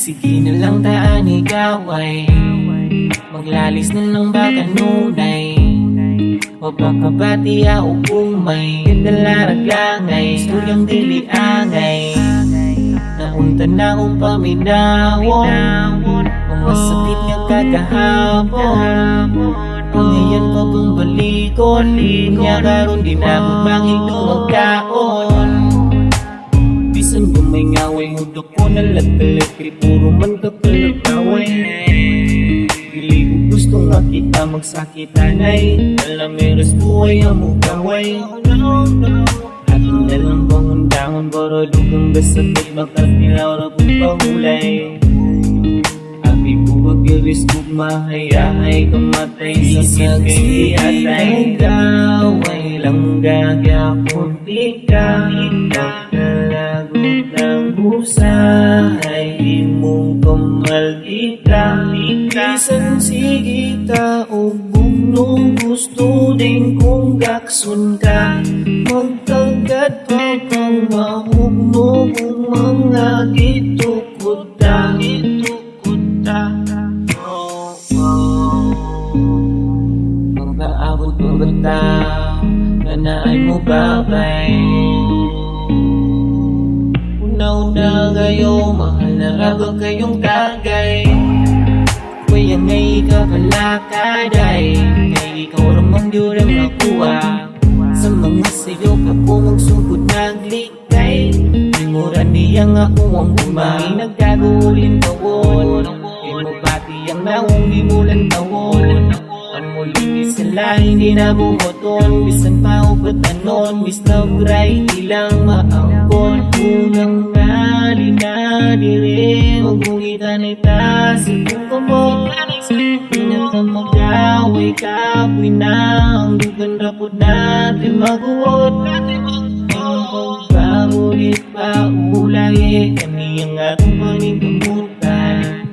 Sige na lang taan ikaw ay maglalis na lang ba kanunay. O baka batiya o umay kadalaragangay istoryang dili angay. Naunta na akong paminawon mga sakit nga kagahapon. Kung ngayon pa bang balikon niya karon di na bumangin tumagkaon. Bisan kung may ngaway hudok ko nalat-talat kay puro man kapalagaway. Dili ko gusto nga kita magsakitanay alameros buhay ang mukaway. Akin na lang bangon-dangon baro dugang basatay bakat nilawra kong pahulay. Abi ko pag-iris kong mahayahay kamatay sa sakit atay. Gaway lang gagapon tika pagkalagot ng busahay imong kamalita. Bisan sige ta o bugno gusto din kong gaksun ka. Magtagad pa kang mahugno kung mga gitukod ta. Pagkaabot mo bata ganaan mo babay. Una-una kayo mahal na raga kayong tagay. Kuya ngay kapalakaday kay ikaw ramang diulang nakuha. Sa mga sayo ka po magsugod naglikay. Limuran niyang ako ang bumay nagkagulin tawon. Inubati ang naong limulan tawon. Ang mulinis sila hindi na bumoton. Bisan pa o batanon Miss Nagray ilang maangkon. Unang ngali na dire magungitan ita sa buko mo. Pinakamagaway ka pinang dugan rapod natin maguot. Ang pangulit pa ulay kaniyang atong paningkamutan.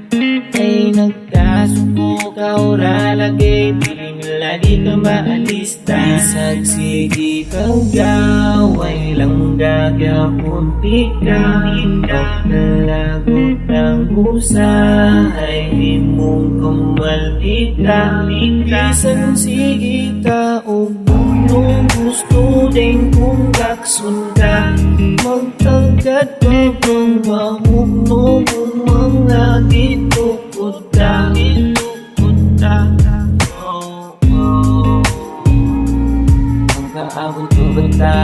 Ay nagkasuko ka ora lagi dili nila di ka maalista. Isag sige kang gaway lang gagapon tika pagkalagot ng busahay imong kamaltika. Bisan sige ta o buno gusto din kung gaksun ka. Magtagad pa bang mahugno kung mga gitukod ka. Pagkaabot mo bata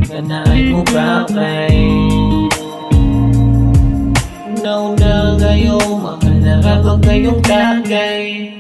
ganaan mo babay. Una-una kayo mahal na raga kayong tagay.